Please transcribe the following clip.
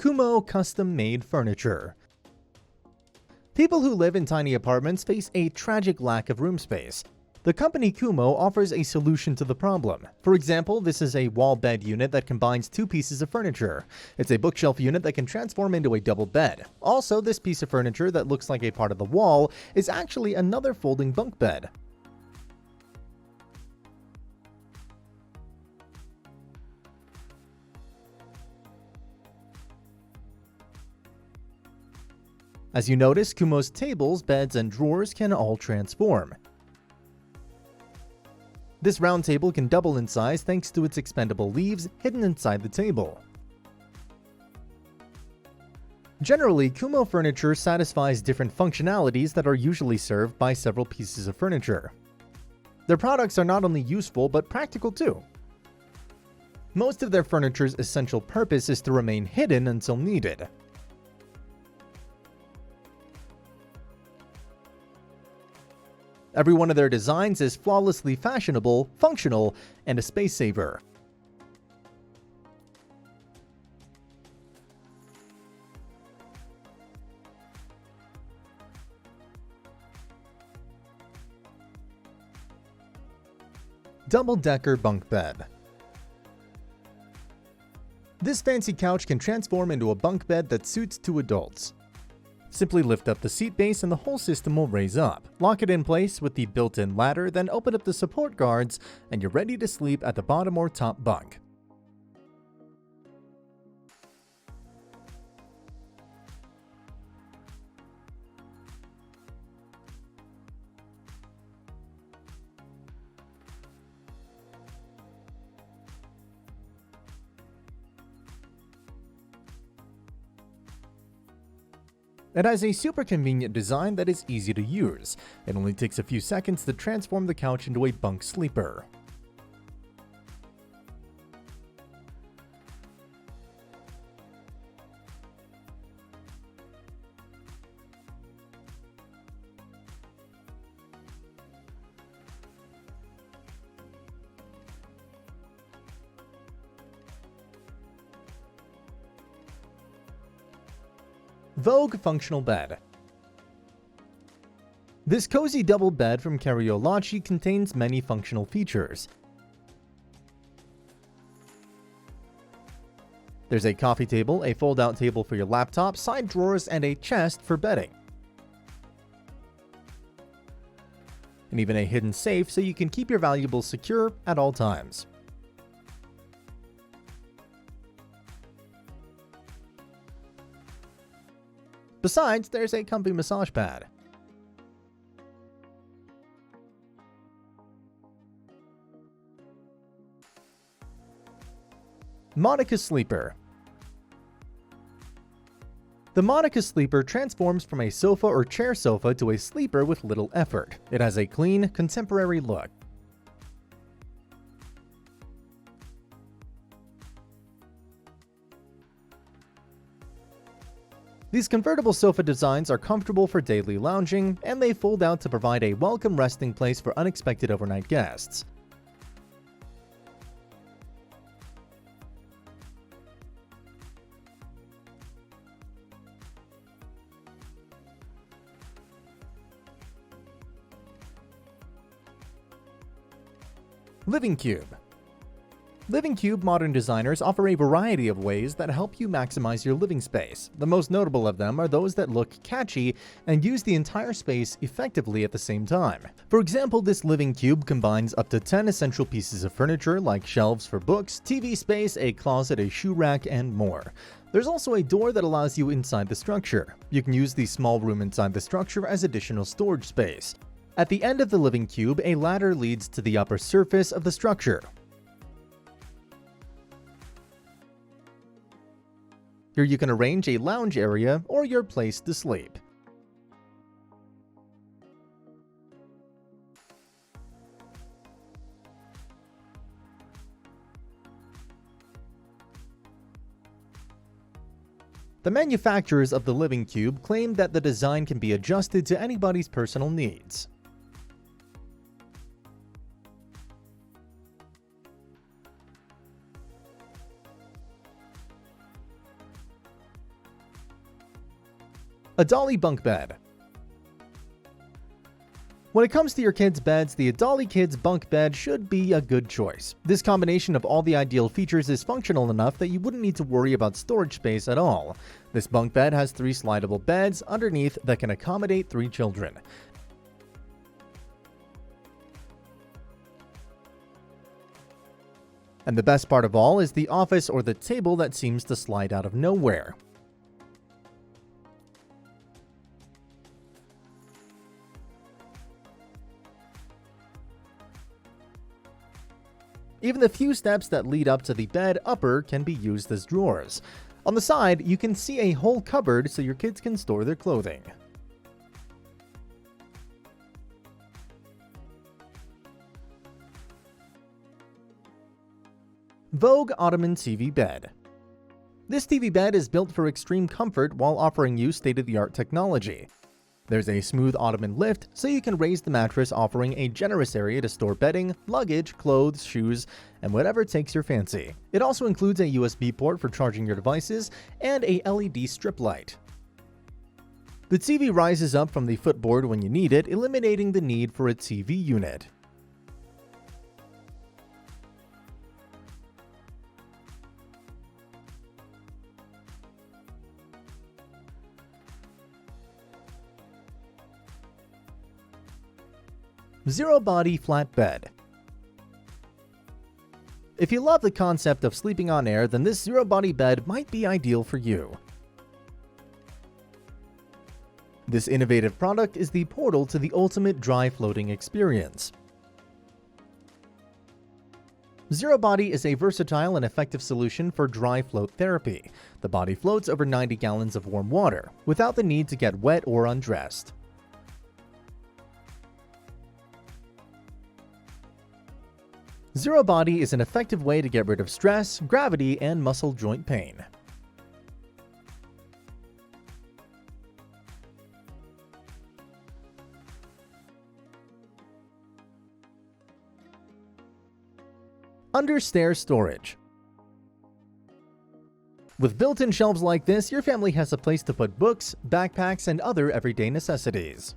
Coomo custom-made furniture. People who live in tiny apartments face a tragic lack of room space. The company Coomo offers a solution to the problem. For example, this is a wall bed unit that combines two pieces of furniture. It's a bookshelf unit that can transform into a double bed. Also, this piece of furniture that looks like a part of the wall is actually another folding bunk bed. As you notice, Coomo's tables, beds, and drawers can all transform. This round table can double in size thanks to its expendable leaves hidden inside the table. Generally, Coomo furniture satisfies different functionalities that are usually served by several pieces of furniture. Their products are not only useful but practical too. Most of their furniture's essential purpose is to remain hidden until needed. Every one of their designs is flawlessly fashionable, functional, and a space saver. Double-decker bunk bed. This fancy couch can transform into a bunk bed that suits two adults. Simply lift up the seat base and the whole system will raise up. Lock it in place with the built-in ladder, then open up the support guards, and you're ready to sleep at the bottom or top bunk. It has a super convenient design that is easy to use. It only takes a few seconds to transform the couch into a bunk sleeper. Vogue functional bed. This cozy double bed from Karyolachi contains many functional features. There's a coffee table, a fold-out table for your laptop, side drawers, and a chest for bedding. And even a hidden safe so you can keep your valuables secure at all times. Besides, there's a comfy massage pad. Monica Sleeper. The Monica Sleeper transforms from a sofa or chair sofa to a sleeper with little effort. It has a clean, contemporary look. These convertible sofa designs are comfortable for daily lounging, and they fold out to provide a welcome resting place for unexpected overnight guests. Living Cube. Living Cube modern designers offer a variety of ways that help you maximize your living space. The most notable of them are those that look catchy and use the entire space effectively at the same time. For example, this Living Cube combines up to 10 essential pieces of furniture like shelves for books, TV space, a closet, a shoe rack, and more. There's also a door that allows you inside the structure. You can use the small room inside the structure as additional storage space. At the end of the Living Cube, a ladder leads to the upper surface of the structure. Here you can arrange a lounge area or your place to sleep. The manufacturers of the Living Cube claim that the design can be adjusted to anybody's personal needs. Adali bunk bed. When it comes to your kids' beds, the Adali Kids bunk bed should be a good choice. This combination of all the ideal features is functional enough that you wouldn't need to worry about storage space at all. This bunk bed has 3 slidable beds underneath that can accommodate 3 children. And the best part of all is the office or the table that seems to slide out of nowhere. Even the few steps that lead up to the bed upper can be used as drawers. On the side, you can see a whole cupboard so your kids can store their clothing. Vogue Ottoman TV Bed. This TV bed is built for extreme comfort while offering you state-of-the-art technology. There's a smooth ottoman lift, so you can raise the mattress, offering a generous area to store bedding, luggage, clothes, shoes, and whatever takes your fancy. It also includes a USB port for charging your devices and a LED strip light. The TV rises up from the footboard when you need it, eliminating the need for a TV unit. Zerobody flat bed. If you love the concept of sleeping on air, then this Zerobody bed might be ideal for you. This innovative product is the portal to the ultimate dry floating experience. Zerobody is a versatile and effective solution for dry float therapy. The body floats over 90 gallons of warm water, without the need to get wet or undressed. Zerobody is an effective way to get rid of stress, gravity, and muscle joint pain. Under Stair storage. With built-in shelves like this, your family has a place to put books, backpacks, and other everyday necessities.